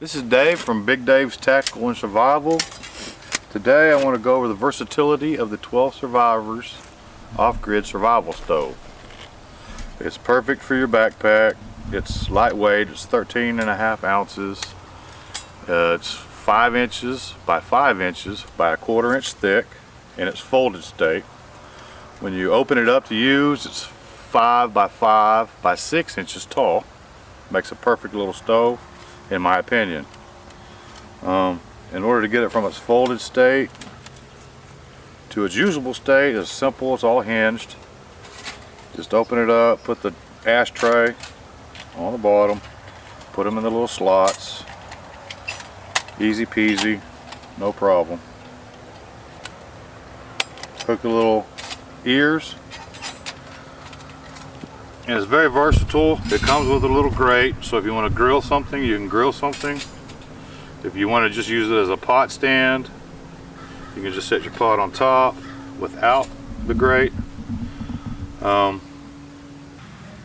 This is Dave from Big Dave's Tactical and Survival. Today I want to go over the versatility of the 12 Survivors off-grid survival stove. It's perfect for your backpack. It's lightweight. It's 13.5 ounces. It's 5 inches by 5 inches by a 1/4 inch thick, and it's folded state. When you open it up to use, it's 5 by 5 by 6 inches tall. Makes a perfect little stove, in my opinion. In order to get it from its folded state to its usable state, it's simple. It's all hinged. Just open it up, put the ashtray on the bottom, put them in the little slots. Easy peasy, no problem. Hook the little ears. And it's very versatile. It comes with a little grate, so if you want to grill something, you can grill something. If you want to just use it as a pot stand, you can just set your pot on top without the grate. I'm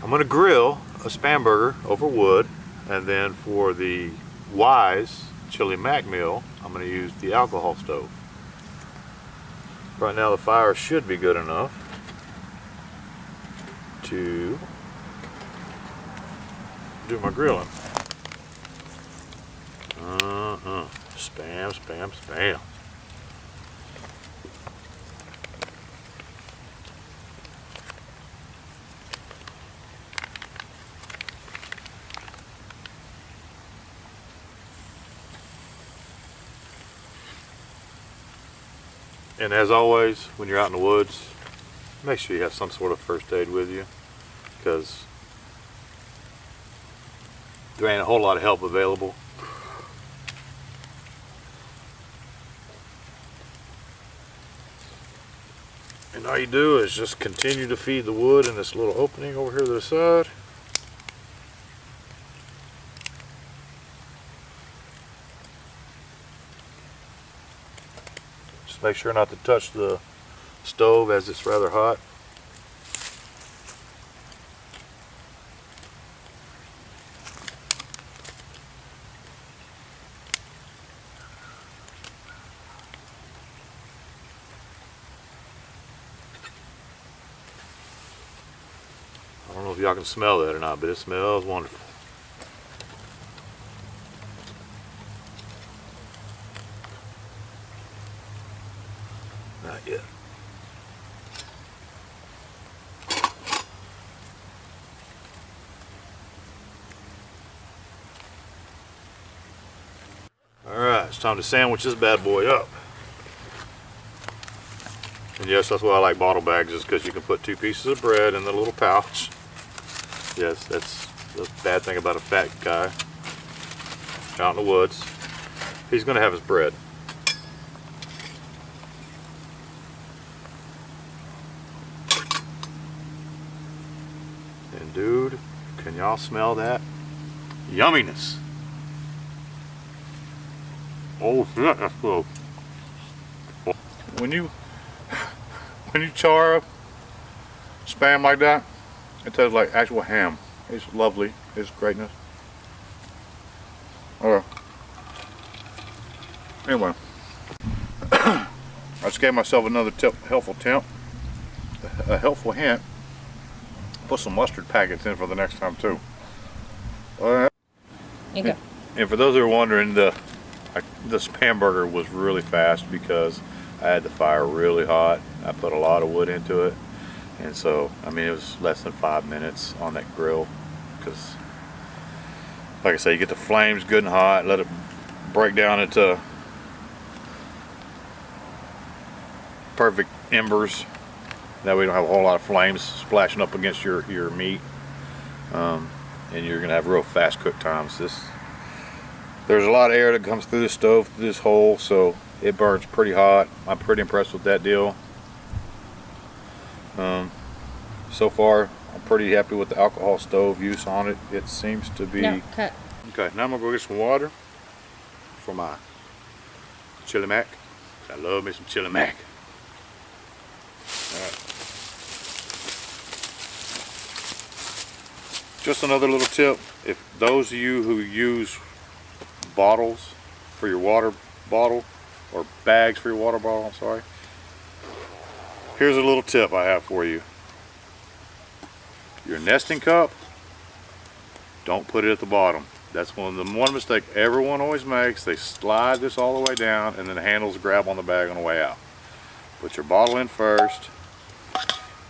going to grill a Spam burger over wood, and then for the Wise Chili Mac meal, I'm going to use the alcohol stove. Right now the fire should be good enough to do my grilling. Spam, spam, spam. And as always, when you're out in the woods, make sure you have some sort of first aid with you, because there ain't a whole lot of help available. And all you do is just continue to feed the wood in this little opening over here to the side. Just make sure not to touch the stove as it's rather hot. I don't know if y'all can smell that or not, but it smells wonderful. Not yet. Alright, it's time to sandwich this bad boy up. And yes, that's why I like bottle bags, is because you can put 2 pieces of bread in the little pouch. Yes, that's the bad thing about a fat guy out in the woods. He's going to have his bread. And dude, can y'all smell that yumminess? Oh shit, that's cool. When you char a Spam like that, it tastes like actual ham. It's lovely. It's greatness. Okay. Anyway, I just gave myself another helpful hint. Put some mustard packets in for the next time too. Alright. Okay. And for those who are wondering, the Spam burger was really fast because I had the fire really hot. I put a lot of wood into it, and so I mean it was less than 5 minutes on that grill, because like I say, you get the flames good and hot, let it break down into perfect embers. That way you don't have a whole lot of flames splashing up against your meat, and you're gonna have real fast cook times. There's a lot of air that comes through the stove, through this hole, so it burns pretty hot. I'm pretty impressed with that deal. So far, I'm pretty happy with the alcohol stove use on it. It seems to be... No, cut. Okay, now I'm gonna go get some water for my chili mac. I love me some chili mac. All right. Just another little tip, if those of you who use bottles for your water bottle, or bags for your water bottle, I'm sorry. Here's a little tip I have for you. Your nesting cup, don't put it at the bottom. That's one mistake everyone always makes. They slide this all the way down and then the handles grab on the bag on the way out. Put your bottle in first,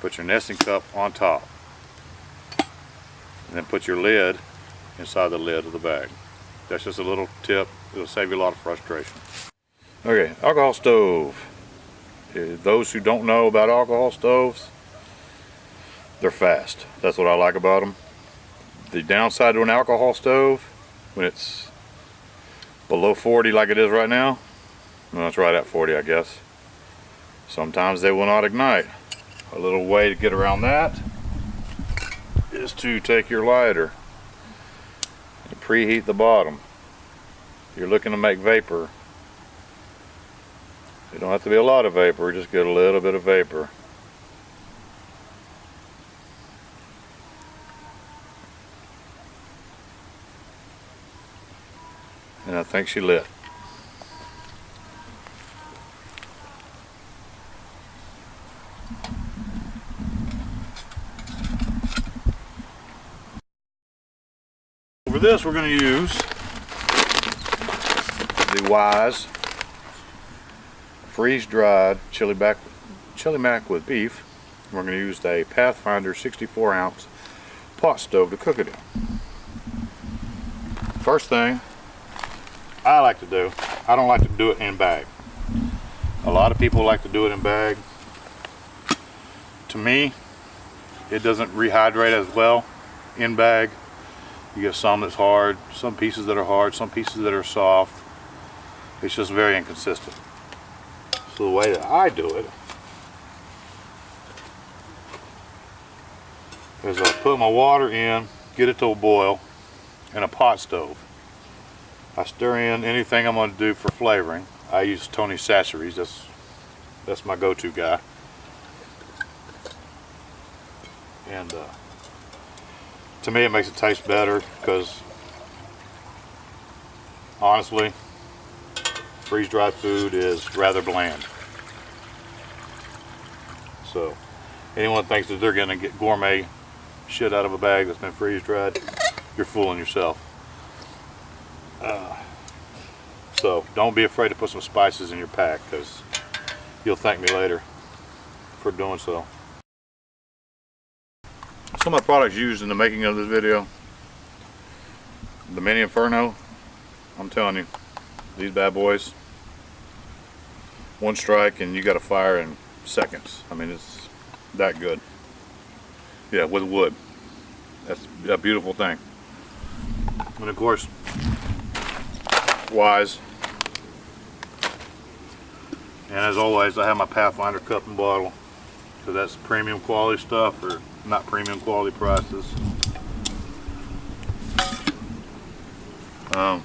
put your nesting cup on top, and then put your lid inside the lid of the bag. That's just a little tip. It'll save you a lot of frustration. Okay, alcohol stove. Those who don't know about alcohol stoves, they're fast. That's what I like about them. The downside to an alcohol stove, when it's below 40 like it is right now, well, it's right at 40 I guess, sometimes they will not ignite. A little way to get around that is to take your lighter and preheat the bottom. You're looking to make vapor. You don't have to be a lot of vapor, just get a little bit of vapor. And I think she lit. For this, we're going to use the Wise freeze-dried chili mac with beef. We're going to use a Pathfinder 64-ounce pot stove to cook it in. First thing I like to do, I don't like to do it in bag. A lot of people like to do it in bag. To me, it doesn't rehydrate as well in bag. You get some that's hard, some pieces that are hard, some pieces that are soft. It's just very inconsistent. So the way that I do it is I put my water in, get it to a boil in a pot stove. I stir in anything I'm going to do for flavoring. I use Tony Chachere's. That's my go-to guy. And to me, it makes it taste better because honestly, freeze-dried food is rather bland. So anyone thinks that they're going to get gourmet shit out of a bag that's been freeze-dried, you're fooling yourself. So don't be afraid to put some spices in your pack, because you'll thank me later for doing so. Some of the products used in the making of this video, the Mini Inferno, I'm telling you, these bad boys, one strike and you got a fire in seconds. I mean, it's that good. Yeah, with wood. That's a beautiful thing. And of course, Wise. And as always, I have my Pathfinder cup and bottle, because that's premium quality stuff, or not premium quality prices. Of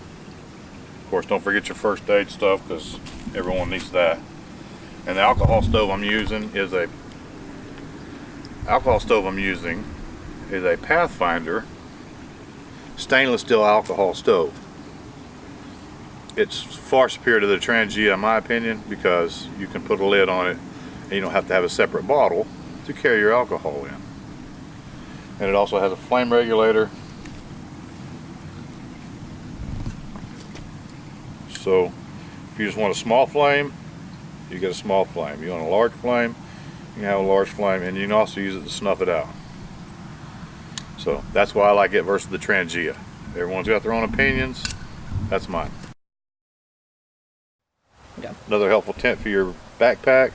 course, don't forget your first aid stuff, because everyone needs that. And the alcohol stove I'm using is a Pathfinder stainless steel alcohol stove. It's far superior to the Trangia in my opinion, because you can put a lid on it and you don't have to have a separate bottle to carry your alcohol in. And it also has a flame regulator. So if you just want a small flame, you get a small flame. You want a large flame, you can have a large flame, and you can also use it to snuff it out. So that's why I like it versus the Trangia. Everyone's got their own opinions. That's mine. Yeah. Another helpful tip for your backpack,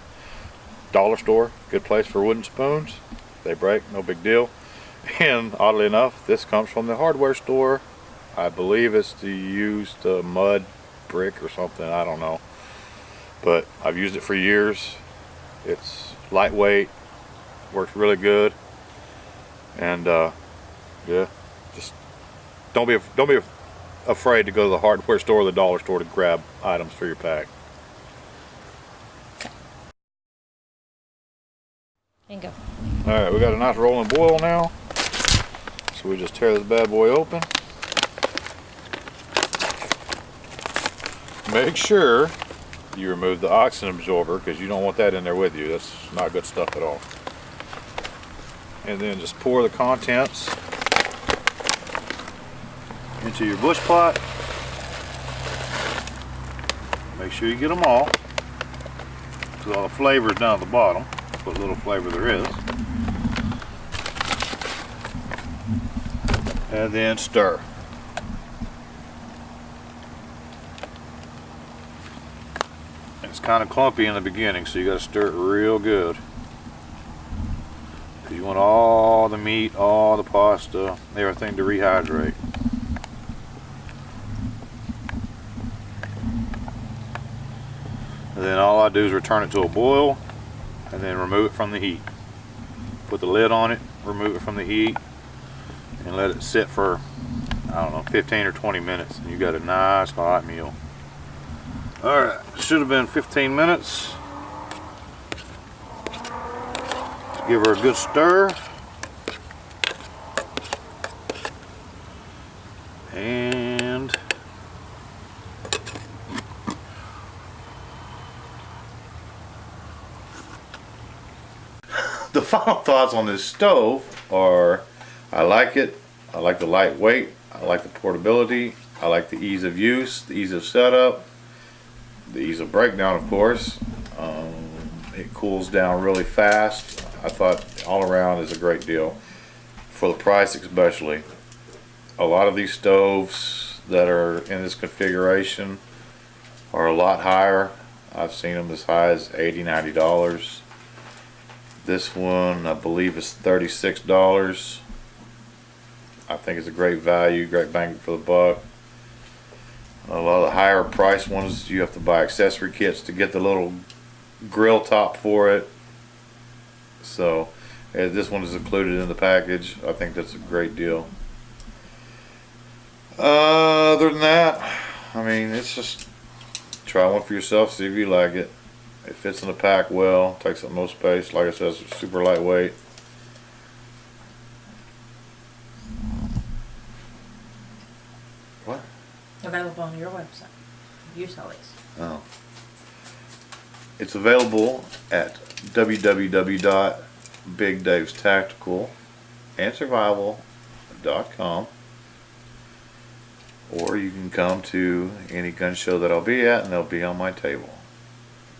dollar store, good place for wooden spoons. They break, no big deal. And oddly enough, this comes from the hardware store. I believe it's the used mud brick or something, I don't know. But I've used it for years. It's lightweight, works really good. And yeah, just don't be afraid to go to the hardware store or the dollar store to grab items for your pack. Bingo. Alright, we got a nice rolling boil now. So we just tear this bad boy open. make sure you remove the oxygen absorber because you don't want that in there with you. That's not good stuff at all. And then just pour the contents into your bush pot. Make sure you get them all, because all the flavor is down at the bottom. What little flavor there is. And then stir. It's kind of clumpy in the beginning, so you got to stir it real good. You want all the meat, all the pasta, everything to rehydrate. And then all I do is return it to a boil and then remove it from the heat. Put the lid on it, remove it from the heat, and let it sit for, I don't know, 15 or 20 minutes. And you got a nice hot meal. Alright, should have been 15 minutes. Give her a good stir. And the final thoughts on this stove are, I like it. I like the lightweight. I like the portability. I like the ease of use, the ease of setup, the ease of breakdown, of course. It cools down really fast. I thought all around is a great deal for the price, especially. A lot of these stoves that are in this configuration are a lot higher. I've seen them as high as $80, $90. This one I believe is $36. I think it's a great value, great bang for the buck. A lot of the higher price ones, you have to buy accessory kits to get the little grill top for it. So this one is included in the package. I think that's a great deal. Other than that, I mean, it's just try one for yourself, see if you like it. It fits in the pack well, takes up no space. Like I said, it's super lightweight. What? Available on your website. You sell these. Oh. It's available at www.bigdavestacticalandsurvival.com, or you can come to any gun show that I'll be at and they'll be on my table.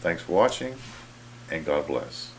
Thanks for watching, and God bless.